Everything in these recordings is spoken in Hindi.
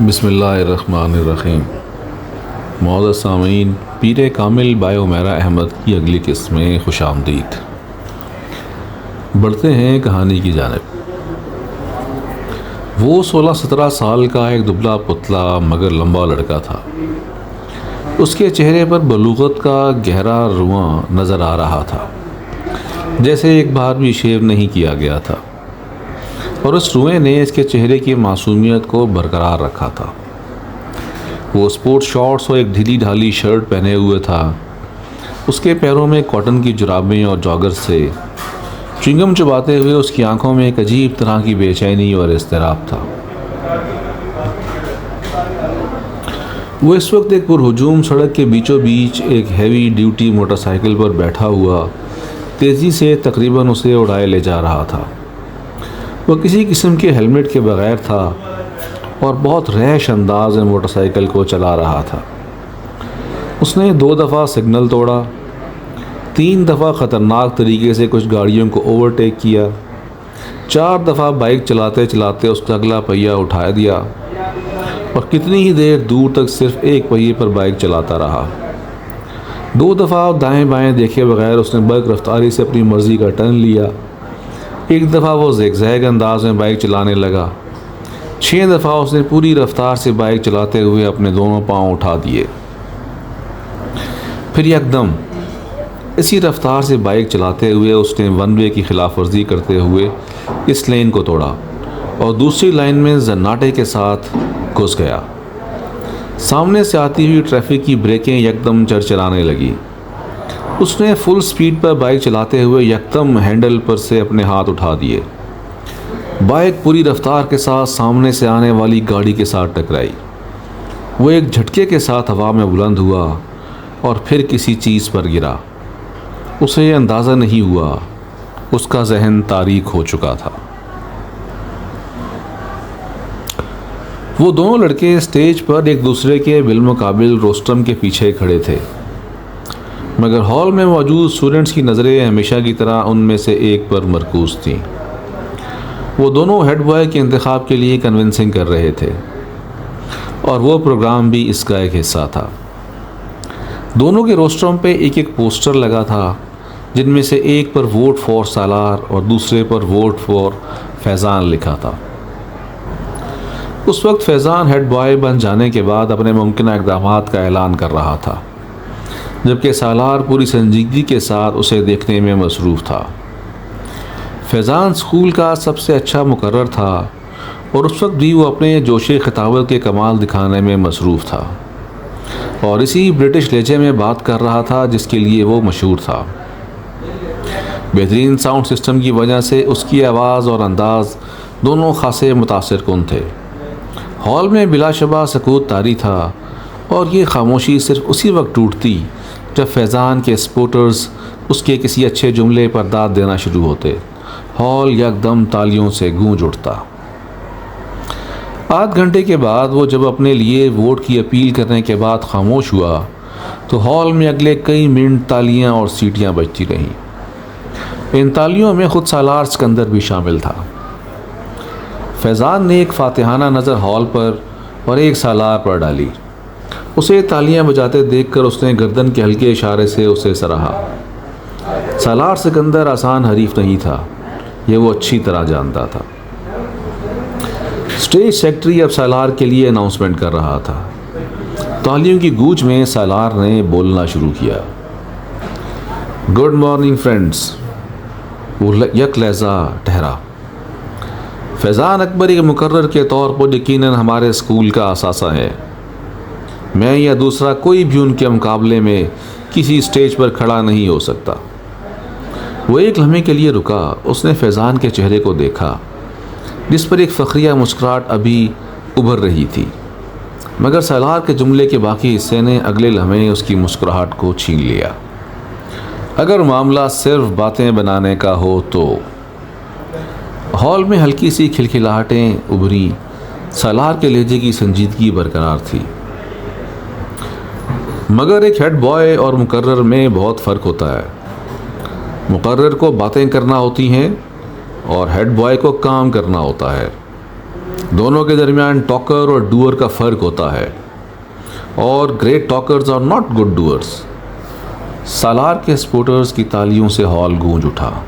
बिस्मिल्लाहिर्रहमानिर्रहीम। मौजूद सामीन, पीर कामिल बाय उमैरा अहमद की अगली किस्त में खुश आमदीद। बढ़ते हैं कहानी की जानिब। वो 16-17 साल का एक दुबला पुतला मगर लंबा लड़का था। उसके चेहरे पर बलूगत का गहरा रुआं नज़र आ रहा था, जैसे एक बार भी शेव नहीं किया गया था, और उस रुएं ने इसके चेहरे की मासूमियत को बरकरार रखा था। वो स्पोर्ट्स शॉर्ट्स और एक ढीली ढाली शर्ट पहने हुए था। उसके पैरों में कॉटन की जुराबें और जॉगर्स थे। च्युइंगम चबाते हुए उसकी आंखों में एक अजीब तरह की बेचैनी और इज़्तिराब था। वो इस वक्त एक पुरहुजूम सड़क के बीचों बीच एक हैवी ड्यूटी मोटरसाइकिल पर बैठा हुआ तेज़ी से तकरीबन उसे उड़ाए ले जा रहा था। वह किसी किस्म के हेलमेट के बगैर था और बहुत रैश अंदाज में मोटरसाइकिल को चला रहा था। उसने 2 दफ़ा सिग्नल तोड़ा, 3 दफ़ा ख़तरनाक तरीके से कुछ गाड़ियों को ओवरटेक किया, 4 दफ़ा बाइक चलाते चलाते उसका अगला पहिया उठा दिया और कितनी ही देर दूर तक सिर्फ एक पहिए पर बाइक चलाता रहा। 2 दफ़ा दाएं बाएं देखे बगैर उसने बर्क रफ्तारी से अपनी मर्ज़ी का टर्न लिया। 1 दफ़ा वो ज़िगज़ैग अंदाज में बाइक चलाने लगा। 6 दफ़ा उसने पूरी रफ्तार से बाइक चलाते हुए अपने दोनों पाँव उठा दिए। फिर एकदम इसी रफ्तार से बाइक चलाते हुए उसने वन वे की खिलाफ वर्जी करते हुए इस लेन को तोड़ा और दूसरी लाइन में जन्नाटे के साथ घुस गया। सामने से आती हुई ट्रैफिक की ब्रेकें एकदम चरचराने लगी। उसने फुल स्पीड पर बाइक चलाते हुए यकदम हैंडल पर से अपने हाथ उठा दिए। बाइक पूरी रफ्तार के साथ सामने से आने वाली गाड़ी के साथ टकराई। वो एक झटके के साथ हवा में बुलंद हुआ और फिर किसी चीज़ पर गिरा। उसे अंदाज़ा नहीं हुआ, उसका जहन तारीक हो चुका था। वो दोनों लड़के स्टेज पर एक दूसरे के बिलमुकाबिल रोस्ट्रम के पीछे खड़े थे, मगर हॉल में मौजूद स्टूडेंट्स की नज़रें हमेशा की तरह उनमें से एक पर मरकूज़ थीं। वो दोनों हेड बॉय के इंतखाब के लिए कन्विंसिंग कर रहे थे और वो प्रोग्राम भी इसका एक हिस्सा था। दोनों के रोस्ट्रम पे एक एक पोस्टर लगा था, जिनमें से एक पर वोट फॉर सालार और दूसरे पर वोट फॉर फैज़ान लिखा था। उस वक्त फैज़ान हेड बॉय बन जाने के बाद अपने मुमकिन इक़दामात का ऐलान कर रहा था, जबकि सालार पूरी संजीदगी के साथ उसे देखने में मसरूफ़ था। फैज़ान स्कूल का सबसे अच्छा मुकर्रर था और उस वक्त भी वो अपने जोशे खिताबत के कमाल दिखाने में मसरूफ़ था और इसी ब्रिटिश लहजे में बात कर रहा था जिसके लिए वो मशहूर था। बेहतरीन साउंड सिस्टम की वजह से उसकी आवाज़ और अंदाज़ दोनों खासे मुतासिर कुन थे। हॉल में बिलाशबा सकूत तारी था और ये खामोशी सिर्फ उसी वक्त टूटती जब फैज़ान के सपोर्टर्स उसके किसी अच्छे जुमले पर दाद देना शुरू होते। हॉल यकदम तालियों से गूंज उठता। आध घंटे के बाद वो जब अपने लिए वोट की अपील करने के बाद खामोश हुआ तो हॉल में अगले कई मिनट तालियां और सीटियां बजती रहीं। इन तालियों में ख़ुद सालार सिकंदर भी शामिल था। फैज़ान ने एक फातिहाना नज़र हॉल पर और एक सालार पर डाली। उसे तालियां बजाते देखकर उसने गर्दन के हल्के इशारे से उसे सराहा। सालार सिकंदर आसान हरीफ नहीं था, ये वो अच्छी तरह जानता था। स्टेज सेक्रेटरी अब सालार के लिए अनाउंसमेंट कर रहा था। तालियों की गूंज में सालार ने बोलना शुरू किया। Good morning friends. वो यक लहजा ठहरा। फैज़ान अकबर एक मुकर्रर के तौर पर यकीनन हमारे स्कूल का असासा है। मैं या दूसरा कोई भी उनके मुकाबले में किसी स्टेज पर खड़ा नहीं हो सकता। वो एक लम्हे के लिए रुका। उसने फैज़ान के चेहरे को देखा, जिस पर एक फ़ख्रिया मुस्कुराहट अभी उभर रही थी, मगर सालार के जुमले के बाकी हिस्से ने अगले लम्हे उसकी मुस्कुराहट को छीन लिया। अगर मामला सिर्फ बातें बनाने का हो तो। हॉल में हल्की सी खिलखिलाहटें उभरी। सालार के लहजे की संजीदगी बरकरार थी, मगर एक हेड बॉय और मुकर्रर में बहुत फ़र्क होता है। मुकर्रर को बातें करना होती हैं और हेड बॉय को काम करना होता है। दोनों के दरमियान टॉकर और डूअर का फ़र्क होता है, और great talkers are not good doers. Salaar के सपोर्टर्स की तालियों से हॉल गूंज उठा।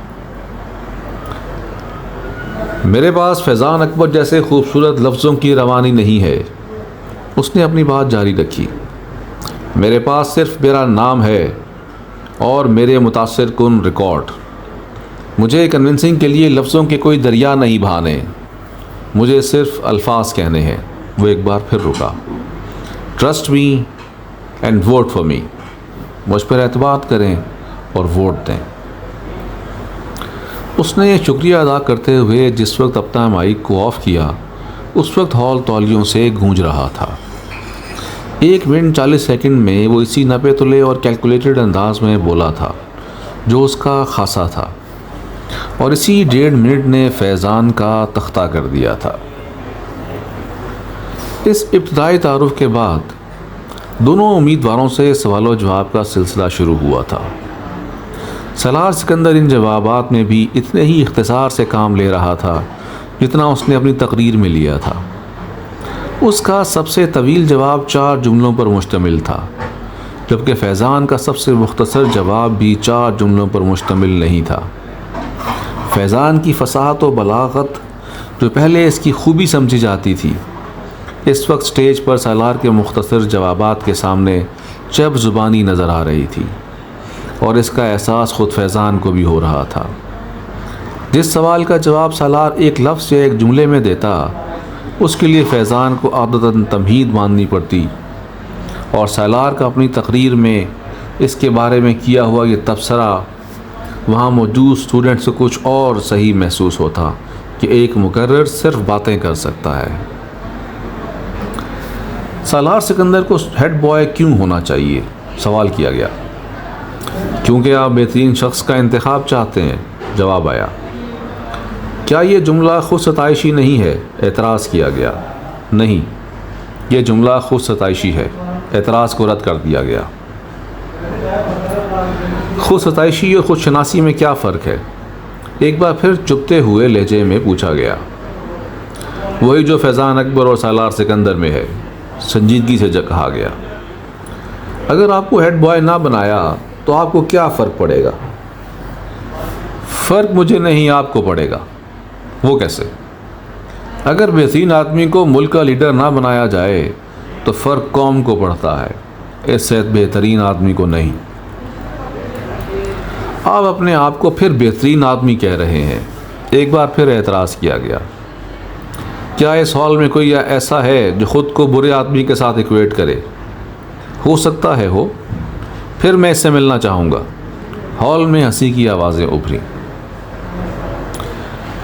मेरे पास फैज़ान अकबर जैसे खूबसूरत लफ्ज़ों की रवानी नहीं है, उसने अपनी बात जारी रखी। मेरे पास सिर्फ मेरा नाम है और मेरे मुतासिर कुन रिकॉर्ड। मुझे कन्विंसिंग के लिए लफ्ज़ों के कोई दरिया नहीं बहाने, मुझे सिर्फ अल्फाज कहने हैं। वो एक बार फिर रुका। Trust me and vote for me. मुझ पर एतबार करें और वोट दें। उसने शुक्रिया अदा करते हुए जिस वक्त अपना माइक को ऑफ़ किया, उस वक्त हॉल तौलियों से गूंज रहा था। 1 मिनट 40 सेकंड में वो इसी नपे तुले और कैलकुलेटेड अंदाज में बोला था जो उसका खासा था, और इसी 1.5 मिनट ने फैज़ान का तख्ता कर दिया था। इस इब्तदाई तारुफ के बाद दोनों उम्मीदवारों से सवाल व जवाब का सिलसिला शुरू हुआ था। सलार सिकंदर इन जवाबात में भी इतने ही इख्तिसार से काम ले रहा था जितना उसने अपनी तकरीर में लिया था। उसका सबसे तवील जवाब 4 जुमलों पर मुश्तमिल था, जबकि फैज़ान का सबसे मुख्तसर जवाब भी 4 जुमलों पर मुश्तमिल नहीं था। फैज़ान की फसाहत व बलागत, जो पहले इसकी खूबी समझी जाती थी, इस वक्त स्टेज पर सालार के मुख्तसर जवाबात के सामने चब ज़ुबानी नज़र आ रही थी, और इसका एहसास ख़ुद फैज़ान को भी हो रहा था। जिस सवाल का जवाब सालार एक लफ्ज़ या एक जुमले में देता, उसके लिए फैज़ान को आदतन तमहीद माननी पड़ती, और सालार का अपनी तकरीर में इसके बारे में किया हुआ ये तबसरा वहाँ मौजूद स्टूडेंट्स को कुछ और सही महसूस होता कि एक मुकर्रर सिर्फ बातें कर सकता है। सालार सिकंदर को हेड बॉय क्यों होना चाहिए, सवाल किया गया। क्योंकि आप बेहतरीन शख्स का इंतखाब चाहते हैं, जवाब आया। क्या ये जुमला खुद सताइशी नहीं है, एतराज़ किया गया। नहीं, ये जुमला खुद सताइशी है, एतराज़ को रद्द कर दिया गया। खुद सताइशी और खुद शनासी में क्या फ़र्क है, एक बार फिर चुपते हुए लहजे में पूछा गया। वही जो फैज़ान अकबर और सालार सिकंदर में है, संजीदगी से कहा गया। अगर आपको हेड बॉय ना बनाया तो आपको क्या फ़र्क पड़ेगा? फ़र्क मुझे नहीं, आपको पड़ेगा। वो कैसे? अगर बेहतरीन आदमी को मुल्क का लीडर ना बनाया जाए तो फ़र्क कौम को पड़ता है, इससे बेहतरीन आदमी को नहीं। आप अपने आप को फिर बेहतरीन आदमी कह रहे हैं, एक बार फिर एतराज़ किया गया। क्या इस हॉल में कोई ऐसा है जो ख़ुद को बुरे आदमी के साथ इक्वेट करे? हो सकता है हो, फिर मैं इससे मिलना चाहूँगा। हॉल में हंसी की आवाज़ें उभरी।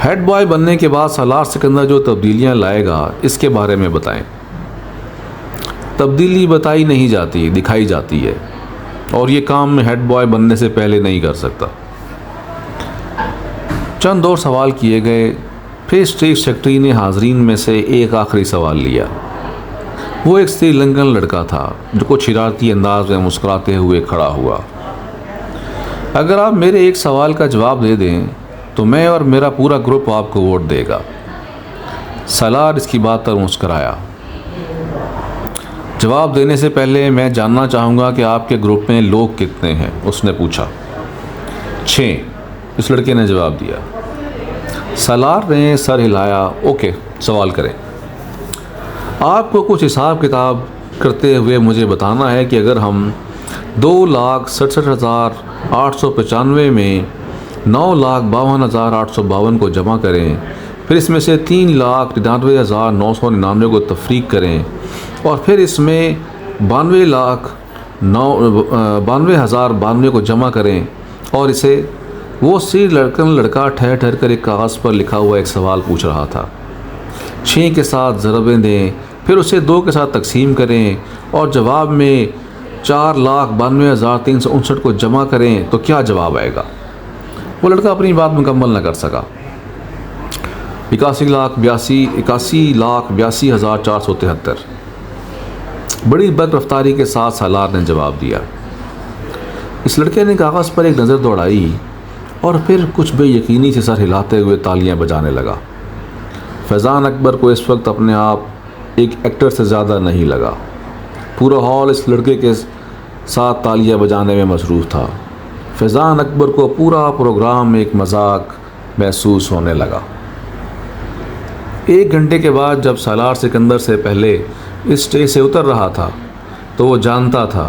हेड बॉय बनने के बाद सालार सिकंदर जो तब्दीलियाँ लाएगा, इसके बारे में बताएं। तब्दीली बताई नहीं जाती, दिखाई जाती है, और ये काम मैं हेड बॉय बनने से पहले नहीं कर सकता। चंद और सवाल किए गए, फिर स्टेज सेक्रेटरी ने हाजरीन में से एक आखिरी सवाल लिया। वो एक श्रीलंकन लड़का था जो कुछ शरारती अंदाज में मुस्कुराते हुए खड़ा हुआ। अगर आप मेरे एक सवाल का जवाब दे दें तो मैं और मेरा पूरा ग्रुप आपको वोट देगा। सालार इसकी बात पर मुस्कुराया। जवाब देने से पहले मैं जानना चाहूँगा कि आपके ग्रुप में लोग कितने हैं, उसने पूछा। 6, इस लड़के ने जवाब दिया। सालार ने सर हिलाया। ओके, सवाल करें। आपको कुछ हिसाब किताब करते हुए मुझे बताना है कि अगर हम 2,67,895 में 9,52,852 को जमा करें, फिर इसमें से 3,99,999 को तफरीक करें, और फिर इसमें 92,92,092 को जमा करें, और इसे वो श्रीलंकन लड़का ठहर ठहर कर एक कागज़ पर लिखा हुआ एक सवाल पूछ रहा था। 6 के साथ ज़रबें दें, फिर उसे 2 के साथ तकसीम करें, और जवाब में 4,92,359 को जमा करें तो क्या जवाब आएगा? वो लड़का अपनी बात मुकम्मल न कर सका। 81,82,473। बड़ी बदरफ्तारी के साथ सालार ने जवाब दिया। इस लड़के ने कागज़ पर एक नज़र दौड़ाई और फिर कुछ बेयकीनी से सर हिलाते हुए तालियां बजाने लगा। फैज़ान अकबर को इस वक्त अपने आप एक एक्टर से ज़्यादा नहीं लगा। पूरा हॉल इस लड़के के साथ तालियां बजाने में मसरूफ़ था। फैज़ान अकबर को पूरा प्रोग्राम एक मजाक महसूस होने लगा। 1 घंटे के बाद जब सालार सिकंदर से पहले इस स्टेज से उतर रहा था तो वो जानता था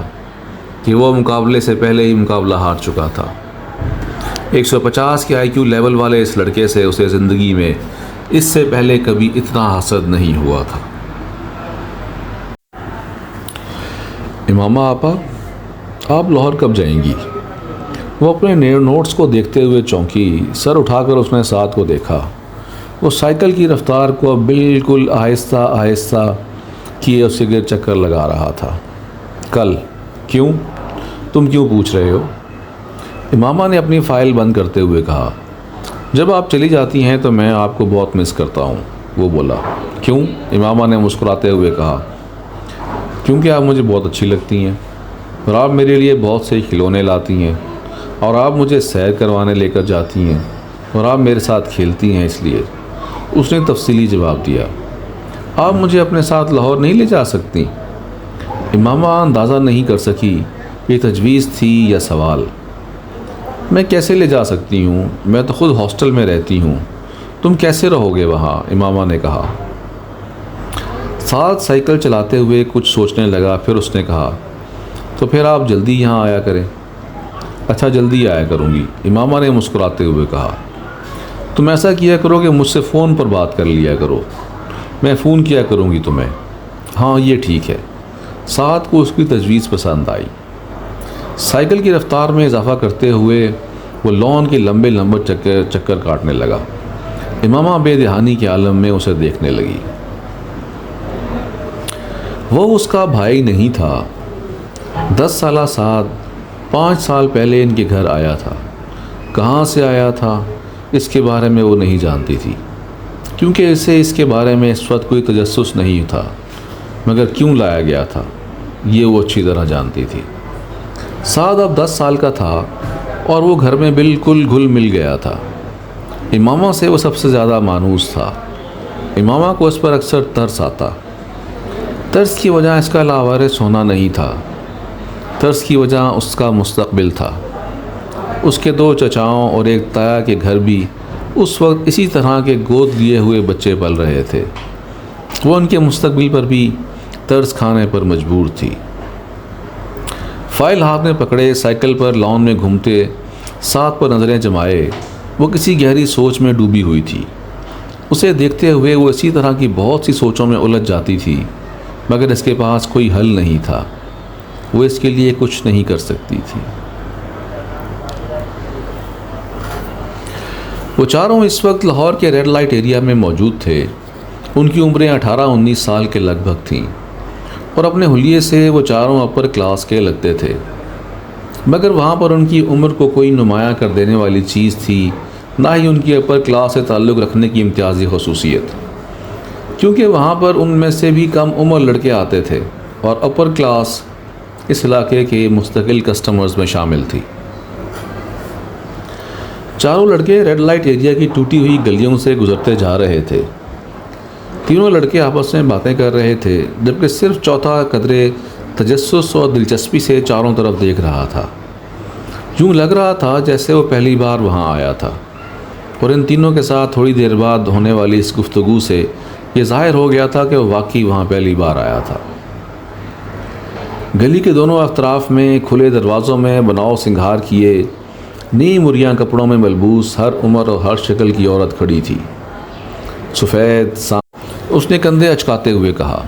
कि वो मुकाबले से पहले ही मुकाबला हार चुका था। 150 के IQ लेवल वाले इस लड़के से उसे ज़िंदगी में इससे पहले कभी इतना हसद नहीं हुआ था। इमामा आपा, आप लाहौर कब जाएंगी? वो अपने नोट्स को देखते हुए चौंकी। सर उठाकर उसने साथ को देखा। वो साइकिल की रफ्तार को अब बिल्कुल आहिस्ता आहिस्ता किए उसके गिर चक्कर लगा रहा था। कल? क्यों? तुम क्यों पूछ रहे हो? इमामा ने अपनी फ़ाइल बंद करते हुए कहा। जब आप चली जाती हैं तो मैं आपको बहुत मिस करता हूँ, वो बोला। क्यों? इमामा ने मुस्कुराते हुए कहा। क्योंकि आप मुझे बहुत अच्छी लगती हैं और आप मेरे लिए बहुत से खिलौने लाती हैं और आप मुझे सैर करवाने लेकर जाती हैं और आप मेरे साथ खेलती हैं, इसलिए। उसने तफसीली जवाब दिया। आप मुझे अपने साथ लाहौर नहीं ले जा सकती? इमामा अंदाज़ा नहीं कर सकी ये तजवीज़ थी या सवाल। मैं कैसे ले जा सकती हूँ? मैं तो ख़ुद हॉस्टल में रहती हूँ। तुम कैसे रहोगे वहाँ? इमामा ने कहा। साथ साइकिल चलाते हुए कुछ सोचने लगा। फिर उसने कहा, तो फिर आप जल्दी यहाँ आया करें। अच्छा, जल्दी आया करूँगी, इमामा ने मुस्कुराते हुए कहा। तुम ऐसा किया करो कि मुझसे फ़ोन पर बात कर लिया करो, मैं फ़ोन किया करूँगी तुम्हें। हाँ, ये ठीक है। साथ को उसकी तजवीज़ पसंद आई। साइकिल की रफ्तार में इजाफा करते हुए वो लॉन के लंबे लंबे चक्कर काटने लगा। इमामा बेदहानी के आलम में उसे देखने लगी। वो उसका भाई नहीं था। 10 साल साथ 5 साल पहले इनके घर आया था। कहाँ से आया था इसके बारे में वो नहीं जानती थी, क्योंकि इसे इसके बारे में इस वक्त कोई तजस्सुस नहीं था। मगर क्यों लाया गया था ये वो अच्छी तरह जानती थी। साद अब 10 साल का था और वो घर में बिल्कुल घुल मिल गया था। इमामा से वो सबसे ज़्यादा मानूस था। इमामा को इस पर अक्सर तरस आता। तरस की वजह इसका लावारिस होना नहीं था, तरस की वजह उसका मुस्तकबिल था। उसके 2 चचाओं और एक ताया के घर भी उस वक्त इसी तरह के गोद लिए हुए बच्चे पल रहे थे। वो उनके मुस्तकबिल पर भी तरस खाने पर मजबूर थी। फाइल हाथ में पकड़े साइकिल पर लॉन में घूमते साथ पर नज़रें जमाए वो किसी गहरी सोच में डूबी हुई थी। उसे देखते हुए वो इसी तरह की बहुत सी सोचों में उलझ जाती थी, मगर इसके पास कोई हल नहीं था। वो इसके लिए कुछ नहीं कर सकती थी। वो चारों इस वक्त लाहौर के रेड लाइट एरिया में मौजूद थे। उनकी उम्रें 18-19 साल के लगभग थीं और अपने हुलिये से वो चारों अपर क्लास के लगते थे, मगर वहाँ पर उनकी उम्र को कोई नुमायाँ कर देने वाली चीज़ थी, ना ही उनकी अपर क्लास से ताल्लुक़ रखने की इम्तियाज़ी खसूसियत, क्योंकि वहाँ पर उनमें से भी कम उम्र लड़के आते थे और अपर क्लास इस इलाके के मुस्तकिल कस्टमर्स में शामिल थी। चारों लड़के रेड लाइट एरिया की टूटी हुई गलियों से गुजरते जा रहे थे। तीनों लड़के आपस में बातें कर रहे थे, जबकि सिर्फ चौथा कदरे तजस्सुस और दिलचस्पी से चारों तरफ देख रहा था। यूँ लग रहा था जैसे वो पहली बार वहाँ आया था, और इन तीनों के साथ थोड़ी देर बाद होने वाली इस गुफ्तगू से ये ज़ाहिर हो गया था कि वो वाकई वहाँ पहली बार आया था। गली के दोनों अतराफ में खुले दरवाज़ों में बनाव सिंगार किए नी मुरियाँ कपड़ों में मलबूस हर उम्र और हर शक्ल की औरत खड़ी थी। सफ़ेद उसने कंधे अचकाते हुए कहा,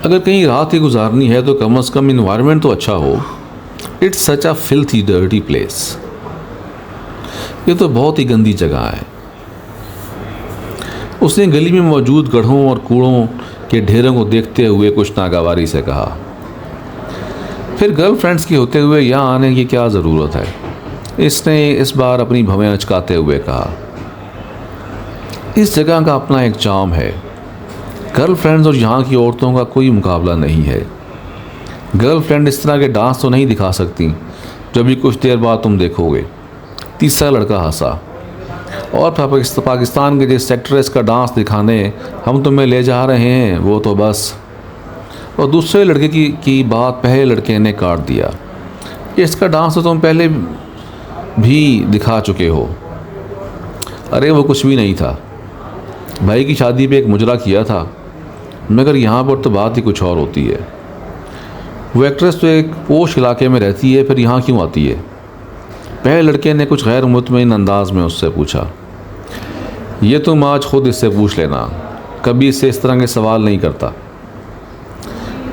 अगर कहीं रात ही गुजारनी है तो कम से कम इन्वायरमेंट तो अच्छा हो। It's such a filthy dirty place. ये तो बहुत ही गंदी जगह है। उसने गली में मौजूद गड्ढों और कूड़ों के ढेरों को देखते हुए कुछ नागवारी से कहा, फिर गर्लफ्रेंड्स के होते हुए यहाँ आने की क्या ज़रूरत है? इसने इस बार अपनी भवें अचकाते हुए कहा, इस जगह का अपना एक चार्म है। गर्लफ्रेंड्स और यहाँ की औरतों का कोई मुकाबला नहीं है। गर्लफ्रेंड इस तरह के डांस तो नहीं दिखा सकती, जब भी कुछ देर बाद तुम देखोगे। तीसरा लड़का हंसा। और पाकिस्तान के जिस एक्ट्रेस का डांस दिखाने हम तुम्हें ले जा रहे हैं वो तो बस। और दूसरे लड़के की बात पहले लड़के ने काट दिया, इसका डांस तो तुम पहले भी दिखा चुके हो। अरे वो कुछ भी नहीं था, भाई की शादी पे एक मुजरा किया था, मगर यहाँ पर तो बात ही कुछ और होती है। वो एक्ट्रेस तो एक पोश इलाके में रहती है, फिर यहाँ क्यों आती है? पहले लड़के ने कुछ गैर मुतमईन अंदाज में उससे पूछा। ये तुम आज खुद इससे पूछ लेना, कभी इससे इस तरह के सवाल नहीं करता।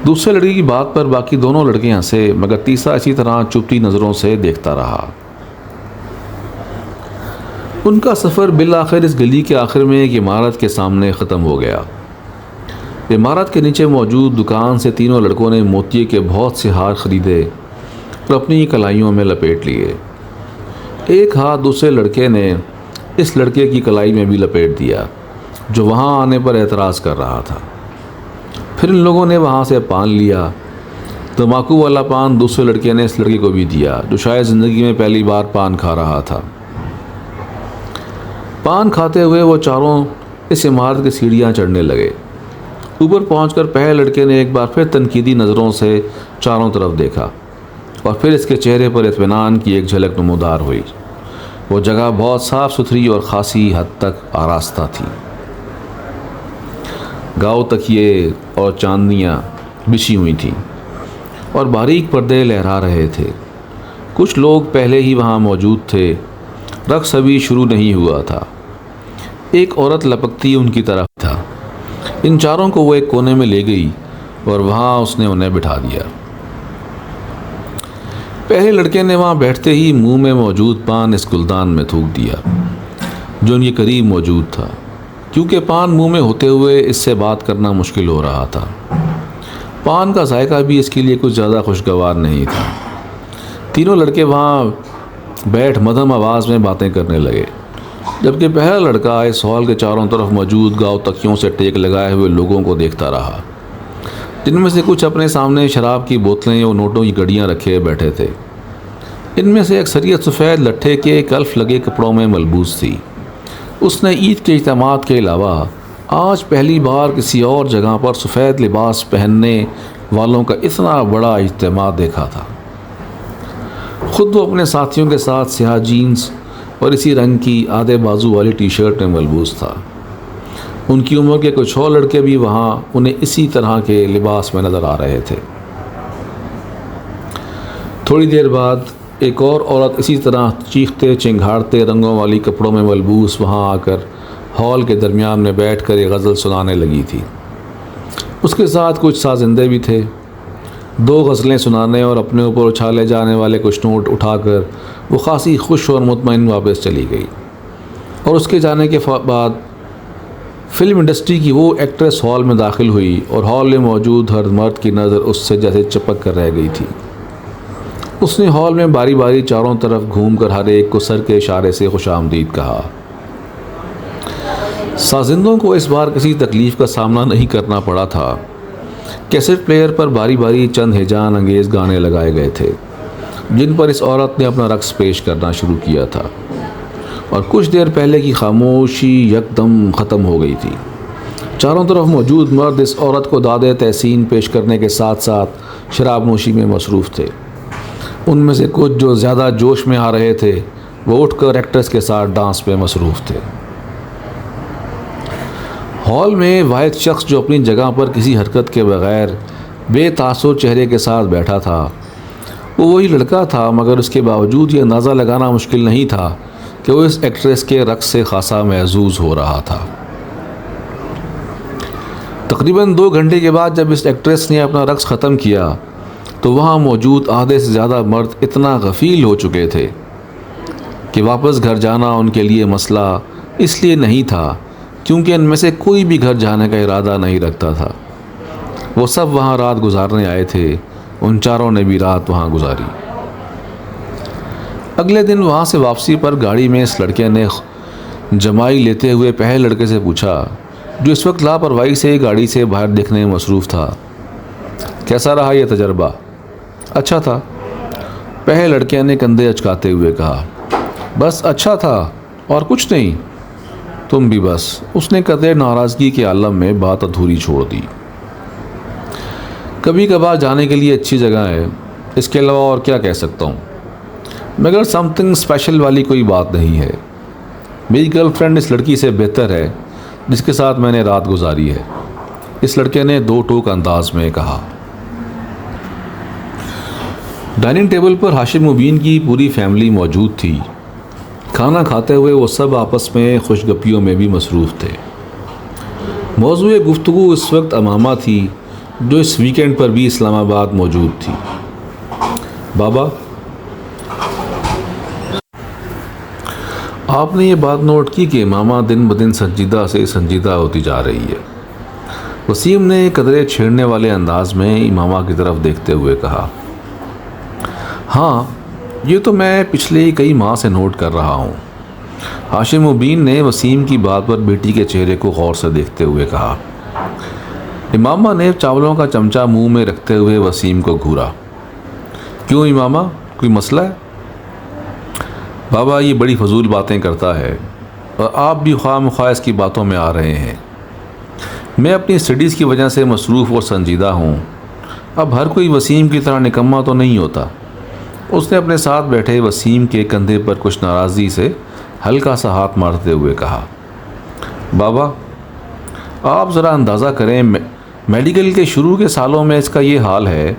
दूसरे लड़के की बात पर बाकी दोनों लड़के हंसे, मगर तीसरा इसी तरह चुपती नज़रों से देखता रहा। उनका सफ़र बिल आखिर इस गली के आखिर में एक इमारत के सामने ख़त्म हो गया। इमारत के नीचे मौजूद दुकान से तीनों लड़कों ने मोतिये के बहुत से हार ख़रीदे और अपनी कलाइयों में लपेट लिए। एक हाथ दूसरे लड़के ने इस लड़के की कलाई में भी लपेट दिया, जो वहाँ आने पर एतराज़ कर रहा था। फिर इन लोगों ने वहाँ से पान लिया। तम्बाकू वाला पान दूसरे लड़के ने इस लड़के को भी दिया, जो शायद ज़िंदगी में पहली बार पान खा रहा था। पान खाते हुए वो चारों इस इमारत की सीढ़ियाँ चढ़ने लगे। ऊपर पहुंचकर पहले लड़के ने एक बार फिर तनकीदी नज़रों से चारों तरफ देखा और फिर इसके चेहरे पर इत्मीनान की एक झलक नमूदार हुई। वो जगह बहुत साफ़ सुथरी और ख़ासी हद तक आरास्ता थी। गाँव तकिए और चांदनियाँ बिछी हुई थीं और बारीक पर्दे लहरा रहे थे। कुछ लोग पहले ही वहाँ मौजूद थे, रक़्स अभी शुरू नहीं हुआ था। एक औरत लपकती उनकी तरफ था। इन चारों को वो एक कोने में ले गई और वहाँ उसने उन्हें बिठा दिया। पहले लड़के ने वहाँ बैठते ही मुंह में मौजूद पान इस गुलदान में थूक दिया, जो उनके करीब मौजूद था, क्योंकि पान मुंह में होते हुए इससे बात करना मुश्किल हो रहा था। पान का जायका भी इसके लिए कुछ ज़्यादा खुशगवार नहीं था। तीनों लड़के वहाँ बैठ मध्यम आवाज़ में बातें करने लगे, जबकि पहला लड़का इस हॉल के चारों तरफ मौजूद गाँव तकियों से टेक लगाए हुए लोगों को देखता रहा, जिनमें से कुछ अपने सामने शराब की बोतलें और नोटों की गड्डियाँ रखे बैठे थे। इनमें से अक्सरियत सफ़ेद लट्ठे के कल्फ लगे कपड़ों में मलबूस थी। उसने ईद के इज्तिमात के अलावा आज पहली बार किसी और जगह पर सफ़ेद लिबास पहनने वालों का इतना बड़ा इज्तिमा देखा था। ख़ुद वो अपने साथियों के साथ स्याह जीन्स और इसी रंग की आधे बाजू वाली टी शर्ट में मलबूस था। उनकी उम्र के कुछ और लड़के भी वहाँ उन्हें इसी तरह के लिबास में नज़र आ रहे थे। थोड़ी देर बाद एक और औरत इसी तरह चीखते चिंघाड़ते रंगों वाली कपड़ों में मलबूस वहाँ आकर हॉल के दरमियान में बैठकर एक गज़ल सुनाने लगी थी। उसके साथ कुछ साजिंदे भी थे। दो गज़लें सुनाने और अपने ऊपर उछाले जाने वाले कुछ नोट उठाकर वो खासी खुश और मुतमईन वापस चली गई। और उसके जाने के बाद फिल्म इंडस्ट्री की वो एक्ट्रेस हॉल में दाखिल हुई और हॉल में मौजूद हर मर्द की नज़र उससे जैसे चिपक कर रह गई थी। उसने हॉल में बारी बारी चारों तरफ घूमकर हर एक को सर के इशारे से खुशामदीद कहा। साजिंदों को इस बार किसी तकलीफ़ का सामना नहीं करना पड़ा था। कैसेट प्लेयर पर बारी बारी चंद हिजान अंगेज़ गाने लगाए गए थे, जिन पर इस औरत ने अपना रक़्स पेश करना शुरू किया था और कुछ देर पहले की खामोशी यकदम ख़त्म हो गई थी। चारों तरफ मौजूद मर्द इस औरत को दादे तहसीन पेश करने के साथ साथ शराब नोशी में मसरूफ़ थे। उनमें से कुछ जो ज़्यादा जोश में आ रहे थे वो उठकर एक्ट्रेस के साथ डांस में मसरूफ़ थे। हॉल में वाहिद शख्स जो अपनी जगह पर किसी हरकत के बगैर बेतासुर चेहरे के साथ बैठा था वो वही लड़का था, मगर उसके बावजूद ये अंदाज़ा लगाना मुश्किल नहीं था कि वो इस एक्ट्रेस के रक़्स से खासा महजूज़ हो रहा था। तकरीबन 2 घंटे के बाद जब इस एक्ट्रेस ने अपना रक़्स ख़त्म किया तो वहाँ मौजूद आधे से ज़्यादा मर्द इतना गफ़ील हो चुके थे कि वापस घर जाना उनके लिए मसला इसलिए नहीं था क्योंकि इनमें से कोई भी घर जाने का इरादा नहीं रखता था। वो सब वहाँ रात गुजारने आए थे। उन चारों ने भी रात वहाँ गुजारी। अगले दिन वहाँ से वापसी पर गाड़ी में इस लड़के ने जमाई लेते हुए पहले लड़के से पूछा, जो इस वक्त लापरवाही से गाड़ी से बाहर देखने में मसरूफ़ था, कैसा रहा यह तजर्बा? अच्छा था, पहले लड़के ने कंधे अचकाते हुए कहा। बस अच्छा था और कुछ नहीं? तुम भी बस। उसने कदर नाराज़गी के आलम में बात अधूरी छोड़ दी। कभी कभार जाने के लिए अच्छी जगह है, इसके अलावा और क्या कह सकता हूँ, मगर समथिंग स्पेशल वाली कोई बात नहीं है। मेरी गर्लफ्रेंड इस लड़की से बेहतर है जिसके साथ मैंने रात गुजारी है, इस लड़के ने दो टोक अंदाज में कहा। डाइनिंग टेबल पर हाशिम मुबीन की पूरी फैमिली मौजूद थी। खाना खाते हुए वो सब आपस में खुशगपियों में भी मसरूफ़ थे। मौज़ूए गुफ्तगू इस वक्त अमामा थी, जो इस वीकेंड पर भी इस्लामाबाद मौजूद थी। बाबा, आपने ये बात नोट की कि मामा दिन ब दिन संजीदा से संजीदा होती जा रही है? वसीम ने कदरे छेड़ने वाले अंदाज में मामा की तरफ देखते हुए कहा। हाँ, ये तो मैं पिछले कई माह से नोट कर रहा हूँ। हाशिम मुबीन ने वसीम की बात पर बेटी के चेहरे को गौर से देखते हुए कहा। इमामा ने चावलों का चमचा मुंह में रखते हुए वसीम को घूरा। क्यों इमामा, कोई मसला है? बाबा ये बड़ी फजूल बातें करता है और आप भी ख्वाह इसकी बातों में आ रहे हैं। मैं अपनी स्टडीज़ की वजह से मसरूफ़ और संजीदा हूँ। अब हर कोई वसीम की तरह निकम्मा तो नहीं होता। उसने अपने साथ बैठे वसीम के कंधे पर कुछ नाराज़गी से हल्का सा हाथ मारते हुए कहा। बाबा, आप ज़रा अंदाज़ा करें, मेडिकल के शुरू के सालों में इसका ये हाल है,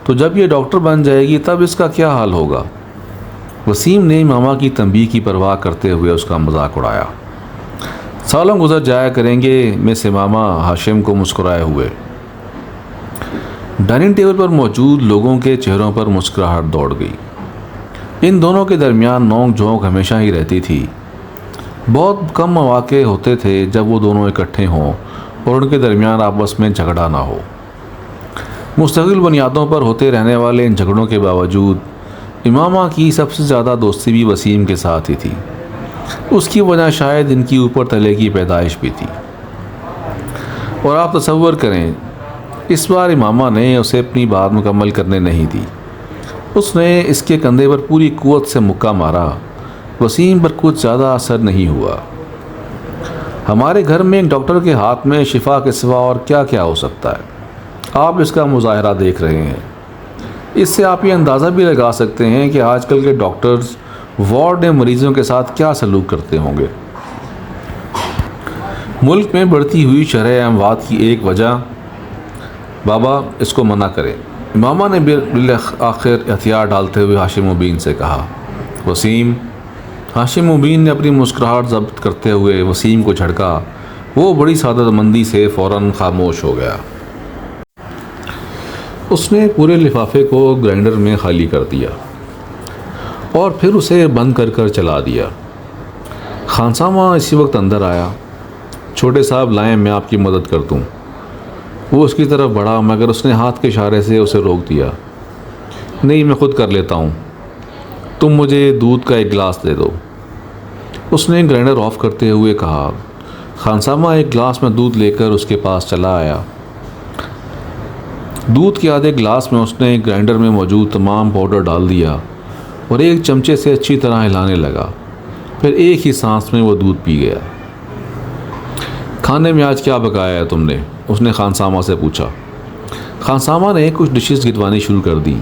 तो जब ये डॉक्टर बन जाएगी तब इसका क्या हाल होगा? वसीम ने मामा की तंबीह की परवाह करते हुए उसका मजाक उड़ाया। सालों गुजर जाया करेंगे, मिस इमामा, हाशिम को मुस्कुराए हुए। डाइनिंग टेबल पर मौजूद लोगों के चेहरों पर मुस्कुराहट दौड़ गई। इन दोनों के दरमियान नोक झोंक हमेशा ही रहती थी। बहुत कम मौके होते थे जब वो दोनों इकट्ठे हों और उनके दरमियान आपस में झगड़ा ना हो। मुस्तकिल बुनियादों पर होते रहने वाले इन झगड़ों के बावजूद इमामा की सबसे ज़्यादा दोस्ती भी वसीम के साथ ही थी। उसकी वजह शायद इनकी ऊपर तले की पैदाइश भी थी। और आप तसव्वुर करें, इस बार इमामा ने उसे अपनी बात मुकम्मल करने नहीं दी। उसने इसके कंधे पर पूरी कुव्वत से मुक्का मारा। वसीम पर कुछ ज़्यादा असर नहीं हुआ। हमारे घर में एक डॉक्टर के हाथ में शिफा के सिवा और क्या क्या हो सकता है? आप इसका मुजाहरा देख रहे हैं। इससे आप ये अंदाज़ा भी लगा सकते हैं कि आजकल के डॉक्टर्स वार्ड में मरीज़ों के साथ क्या सलूक करते होंगे। मुल्क में बढ़ती हुई शरह अमवात की एक वजह, बाबा इसको मना करें, इमामा ने बिल आखिर हथियार डालते हुए हाशिम मुबीन से कहा। वसीम। हाशिम मुबीन ने अपनी मुस्कुराहट ज़ब्त करते हुए वसीम को झटका। वो बड़ी सादतमंदी से फ़ौरन खामोश हो गया। उसने पूरे लिफाफे को ग्राइंडर में खाली कर दिया और फिर उसे बंद कर कर चला दिया। खानसामा इसी वक्त अंदर आया। छोटे साहब लाएं, मैं आपकी मदद कर दूँ। वो उसकी तरफ बढ़ा मगर उसने हाथ के इशारे से उसे रोक दिया। नहीं, मैं ख़ुद कर लेता हूँ, तुम मुझे दूध का एक गिलास दे दो। उसने ग्राइंडर ऑफ करते हुए कहा। खानसामा एक गिलास में दूध लेकर उसके पास चला आया। दूध के आधे गिलास में उसने ग्राइंडर में मौजूद तमाम पाउडर डाल दिया और एक चमचे से अच्छी तरह हिलाने लगा। फिर एक ही सांस में वो दूध पी गया। खाने में आज क्या पकाया है तुमने? उसने खानसामा से पूछा। खानसामा ने कुछ डिशेस गिनवानी शुरू कर दी।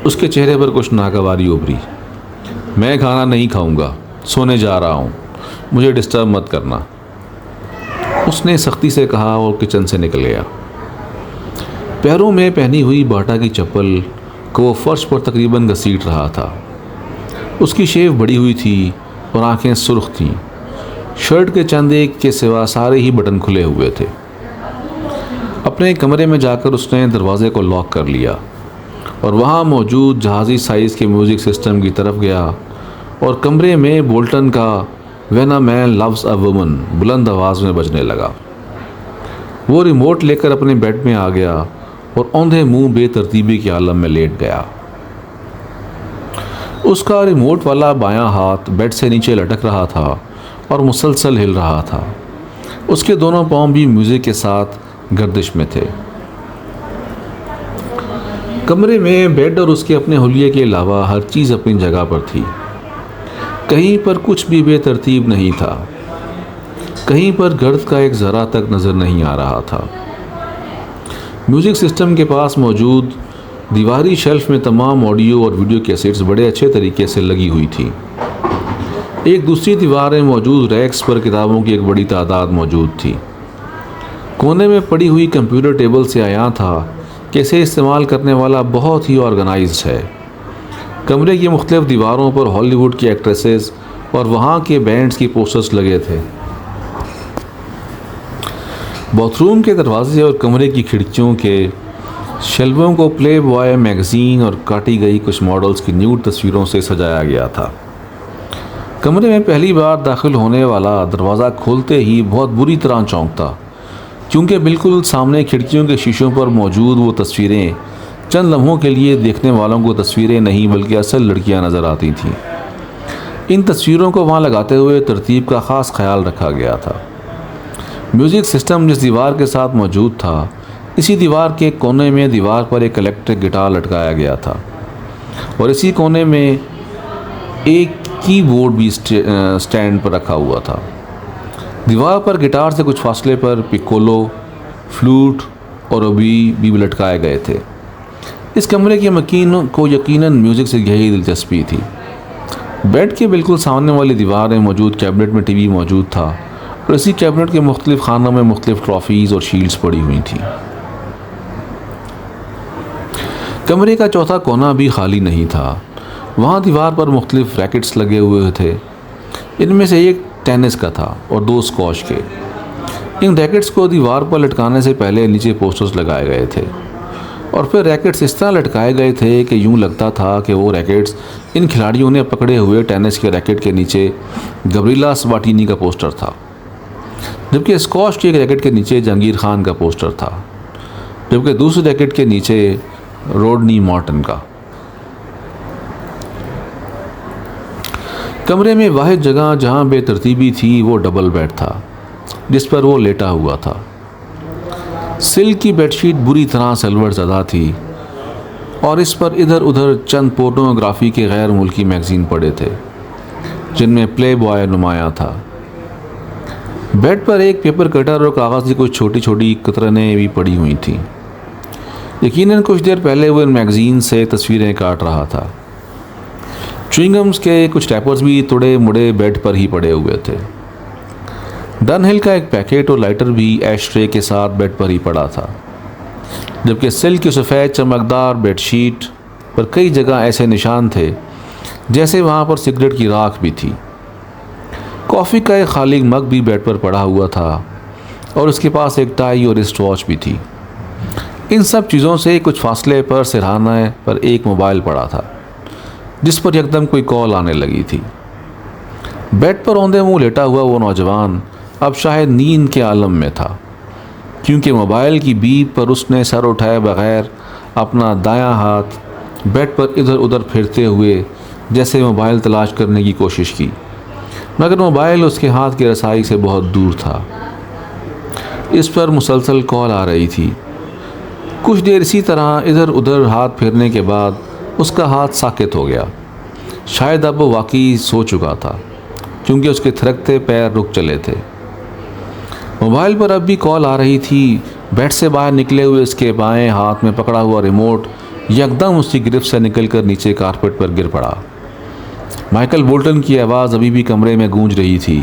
उसके चेहरे पर कुछ नागवारी उभरी। मैं खाना नहीं खाऊंगा, सोने जा रहा हूँ, मुझे डिस्टर्ब मत करना, उसने सख्ती से कहा और किचन से निकल गया। पैरों में पहनी हुई बाटा की चप्पल को वो फर्श पर तकरीबन घसीट रहा था। उसकी शेव बड़ी हुई थी और आंखें सुर्ख थीं। शर्ट के चंद एक के सिवा सारे ही बटन खुले हुए थे। अपने कमरे में जाकर उसने दरवाज़े को लॉक कर लिया और वहाँ मौजूद जहाज़ी साइज़ के म्यूज़िक सिस्टम की तरफ गया और कमरे में बोल्टन का when a man loves a woman बुलंद आवाज़ में बजने लगा। वो रिमोट लेकर अपने बेड में आ गया और औंधे मुंह बेतरतीबी के आलम में लेट गया। उसका रिमोट वाला बायां हाथ बेड से नीचे लटक रहा था और मुसलसल हिल रहा था। उसके दोनों पाँव भी म्यूज़िक के साथ गर्दिश में थे। कमरे में बेड और उसके अपने हुलिये के अलावा हर चीज़ अपनी जगह पर थी। कहीं पर कुछ भी बेतरतीब नहीं था, कहीं पर गर्द का एक ज़रा तक नज़र नहीं आ रहा था। म्यूज़िक सिस्टम के पास मौजूद दीवारी शेल्फ में तमाम ऑडियो और वीडियो कैसेट्स बड़े अच्छे तरीके से लगी हुई थी। एक दूसरी दीवार में मौजूद रैक्स पर किताबों की एक बड़ी तादाद मौजूद थी। कोने में पड़ी हुई कंप्यूटर टेबल से आया था कि इसे इस्तेमाल करने वाला बहुत ही ऑर्गेनाइज्ड है। कमरे की मुख्तलिफ दीवारों पर हॉलीवुड की एक्ट्रेसेस और वहाँ के बैंड्स की पोस्टर्स लगे थे। बाथरूम के दरवाजे और कमरे की खिड़कियों के शेल्वों को प्ले बॉय मैगज़ीन और काटी गई कुछ मॉडल्स की न्यूड तस्वीरों से सजाया गया था। कमरे में पहली बार दाखिल होने वाला दरवाज़ा खोलते ही बहुत बुरी तरह चौंकता, क्योंकि बिल्कुल सामने खिड़कियों के शीशों पर मौजूद वो तस्वीरें चंद लम्हों के लिए देखने वालों को तस्वीरें नहीं बल्कि असल लड़कियां नज़र आती थीं। इन तस्वीरों को वहाँ लगाते हुए तरतीब का ख़ास ख्याल रखा गया था। म्यूज़िक सिस्टम जिस दीवार के साथ मौजूद था, इसी दीवार के कोने में दीवार पर एक इलेक्ट्रिक गिटार लटकाया गया था और इसी कोने में एक कीबोर्ड भी स्टैंड पर रखा हुआ था। दीवार पर गिटार से कुछ फासले पर पिकोलो, फ्लूट और ओबी भी लटकाए गए थे। इस कमरे के मकीन को यकीनन म्यूज़िक से गहरी दिलचस्पी थी। बेड के बिल्कुल सामने वाली दीवार में मौजूद कैबिनेट में टीवी मौजूद था और इसी कैबिनेट के मुख्तलिफ खानों में मुख्तलिफ ट्रॉफीज़ और शील्ड्स पड़ी हुई थीं। कमरे का चौथा कोना भी खाली नहीं था। वहाँ दीवार पर मुख्तलिफ रैकेट्स लगे हुए थे। इनमें से एक टेनिस का था और दो स्क्वॉश के। इन रैकेट्स को दीवार पर लटकाने से पहले नीचे पोस्टर्स लगाए गए थे और फिर रैकेट्स इस तरह लटकाए गए थे कि यूँ लगता था कि वो रैकेट्स इन खिलाड़ियों ने पकड़े हुए टेनिस के रैकेट के नीचे गब्रिएला सबाटिनी का पोस्टर था, जबकि स्क्वॉश के एक रैकेट के नीचे जहांगीर खान का पोस्टर था, जबकि दूसरे रैकेट के नीचे रोडनी मॉर्टन का। कमरे में वाहिद जगह जहाँ बेतरतीबी थी वो डबल बेड था जिस पर वो लेटा हुआ था। सिल्क की बेडशीट बुरी तरह सलवट ज़दा थी और इस पर इधर उधर चंद पोर्नोग्राफी के गैर मुल्की मैगज़ीन पड़े थे जिनमें प्ले बॉय नुमाया था। बेड पर एक पेपर कटर और कागज़ की कुछ छोटी छोटी कतरनें भी पड़ी हुई थीं। यकीनन कुछ देर पहले वो इन मैगज़ीन से तस्वीरें काट रहा था। च्युइंगम्स के कुछ रैपर्स भी तुड़े मुड़े बेड पर ही पड़े हुए थे। डनहिल का एक पैकेट और लाइटर भी एश ट्रे के साथ बेड पर ही पड़ा था, जबकि सिल्क की सफ़ेद चमकदार बेडशीट पर कई जगह ऐसे निशान थे जैसे वहाँ पर सिगरेट की राख भी थी। कॉफ़ी का एक खाली मग भी बेड पर पड़ा हुआ था और उसके पास एक टाई और रिस्ट वॉच भी थी। इन सब चीज़ों से कुछ फासले पर सिरहाने पर एक मोबाइल पड़ा था जिस पर एकदम कोई कॉल आने लगी थी। बेड पर औंधे मुंह लेटा हुआ वो नौजवान अब शायद नींद के आलम में था, क्योंकि मोबाइल की बीप पर उसने सर उठाए बगैर अपना दायां हाथ बेड पर इधर उधर फिरते हुए जैसे मोबाइल तलाश करने की कोशिश की, मगर मोबाइल उसके हाथ की रसाई से बहुत दूर था। इस पर मुसलसल कॉल आ रही थी। कुछ देर इसी तरह इधर उधर हाथ फेरने के बाद उसका हाथ साकित हो गया। शायद अब वो वाकई सो चुका था, क्योंकि उसके थिरकते पैर रुक चले थे। मोबाइल पर अब भी कॉल आ रही थी। बेड से बाहर निकले हुए उसके बाएं हाथ में पकड़ा हुआ रिमोट यकदम उसकी गिरफ्त से निकलकर नीचे कारपेट पर गिर पड़ा। माइकल बोल्टन की आवाज़ अभी भी कमरे में गूंज रही थी,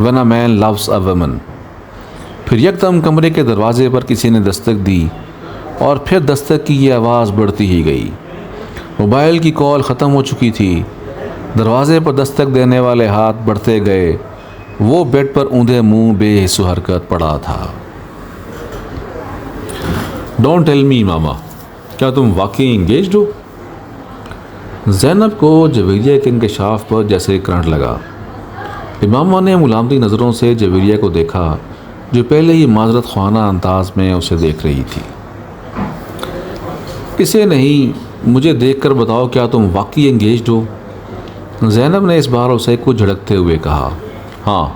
when a man loves a woman. फिर यकदम कमरे के दरवाजे पर किसी ने दस्तक दी और फिर दस्तक की ये आवाज़ बढ़ती ही गई। मोबाइल की कॉल ख़त्म हो चुकी थी। दरवाजे पर दस्तक देने वाले हाथ बढ़ते गए। वो बेड पर ऊंधे मुंह बेहिस्सो हरकत पड़ा था। डोंट टेल मी मामा, क्या तुम वाकई इंगेज्ड हो? ज़ैनब को जवेरिया के इंकशाफ पर जैसे करंट लगा। इमामा ने मुलामती नज़रों से जवेरिया को देखा, जो पहले ही माजरत ख्वाना अंदाज में उसे देख रही थी। इसे नहीं, मुझे देखकर बताओ, क्या तुम वाकई एंगेज्ड हो? ज़ैनब ने इस बार उसे कुछ झड़कते हुए कहा। हाँ,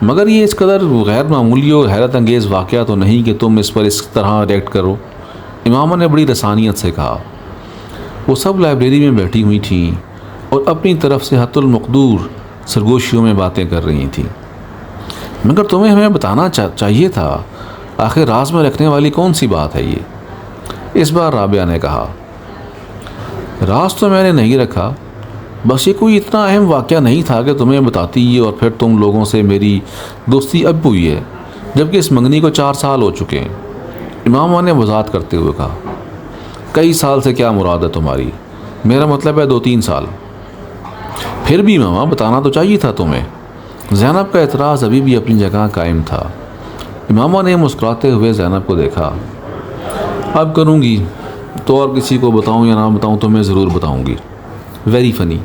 मगर ये इस कदर गैर मामूली और हैरत अंगेज़ वाक़या तो नहीं कि तुम इस पर इस तरह रिएक्ट करो, इमामा ने बड़ी रसानियत से कहा। वो सब लाइब्रेरी में बैठी हुई थीं और अपनी तरफ से हत्तुल मकदूर सरगोशियों में बातें कर रही थी। मगर तुम्हें हमें बताना चाहिए था, आखिर राज में रखने वाली कौन सी बात है ये? इस बार राबिया ने कहा, राज तो मैंने नहीं रखा, बस ये कोई इतना अहम वाक़या नहीं था कि तुम्हें बताती और फिर तुम लोगों से मेरी दोस्ती अब हुई है, जबकि इस मंगनी को 4 साल हो चुके हैं। इमामा ने वजाहत करते हुए कहा, कई साल से क्या मुराद है तुम्हारी? मेरा मतलब है 2-3 साल। फिर भी इमामा बताना तो चाहिए था तुम्हें। ज़ैनब का एतराज़ अभी भी अपनी जगह कायम था। इमामा ने मुस्कुराते हुए ज़ैनब को देखा। अब करूँगी तो और किसी को बताऊँ या ना बताऊँ तो मैं ज़रूर बताऊँगी। वेरी फ़नी,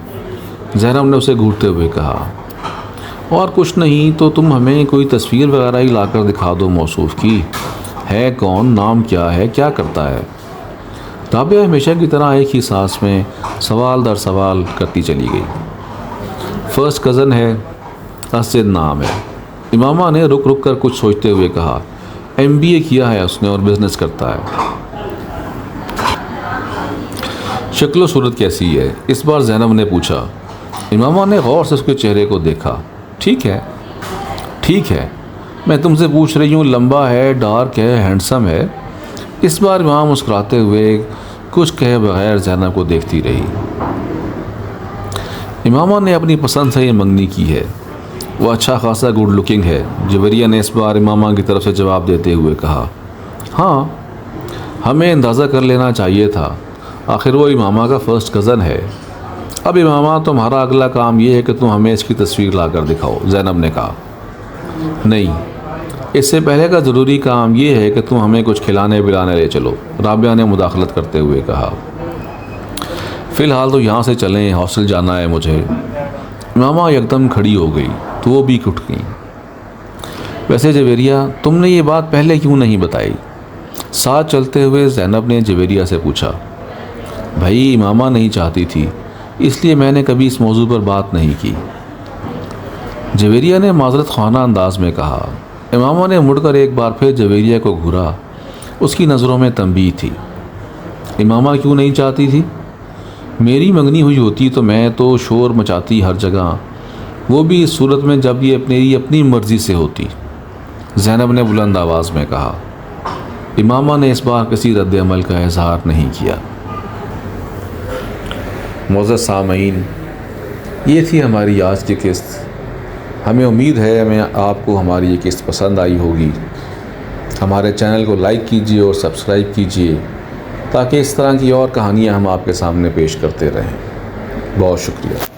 ज़ैनब ने उसे घूरते हुए कहा। और कुछ नहीं तो तुम हमें कोई तस्वीर वगैरह ही लाकर दिखा दो मौसूफ़ की। है कौन, नाम क्या है, क्या करता है? राबिया हमेशा की तरह एक ही सांस में सवाल दर सवाल करती चली गई। फर्स्ट कज़न है, असद नाम है। इमामा ने रुक रुक कर कुछ सोचते हुए कहा, MBA किया है उसने और बिज़नेस करता है। शक्ल सूरत कैसी है? इस बार ज़ैनब ने पूछा। इमामा ने गौर से उसके चेहरे को देखा। ठीक है, मैं तुमसे पूछ रही हूँ, लंबा है, डार्क है, हैंडसम है? इस बार इमाम मुस्कुराते हुए कुछ कहे बगैर ज़ैनब को देखती रही। इमामा ने अपनी पसंद से ये मंगनी की है, वो अच्छा खासा गुड लुकिंग है। जुवेरिया ने इस बार इमामा की तरफ से जवाब देते हुए कहा। हाँ, हमें अंदाज़ा कर लेना चाहिए था, आखिर वो इमामा का फ़र्स्ट कज़न है। अब इमामा तुम्हारा अगला काम ये है कि तुम हमें इसकी तस्वीर ला कर दिखाओ, ज़ैनब ने कहा। नहीं, इससे पहले का ज़रूरी काम ये है कि तुम हमें कुछ खिलाने पिलाने ले चलो, राबिया ने मुदाखलत करते हुए कहा। फ़िलहाल तो यहाँ से चलें, हॉस्टल जाना है मुझे। इमामा एकदम खड़ी हो गई तो वो भी उठ गई। वैसे जुवेरिया, तुमने ये बात पहले क्यों नहीं बताई? साथ चलते हुए ज़ैनब ने जुवेरिया से पूछा। भाई, इमामा नहीं चाहती थी, इसलिए मैंने कभी इस मौजू पर बात नहीं की, जुवेरिया ने माज़रत ख़ाना अंदाज में कहा। इमामा ने मुड़कर एक बार फिर जुवेरिया को घूरा। उसकी नज़रों में तंबीह थी। इमामा क्यों नहीं चाहती थी? मेरी मंगनी हुई होती तो मैं तो शोर मचाती हर जगह, वो भी इस सूरत में जब ये अपनी मर्ज़ी से होती, ज़ैनब ने बुलंद आवाज़ में कहा। इमामा ने इस बार किसी रद्द अमल का इज़हार नहीं किया। मोअज़्ज़ज़ सामईन, ये थी हमारी आज की किस्त। हमें उम्मीद है आपको हमारी ये किस्त पसंद आई होगी। हमारे चैनल को लाइक कीजिए और सब्सक्राइब कीजिए ताकि इस तरह की और कहानियाँ हम आपके सामने पेश करते रहें। बहुत शुक्रिया।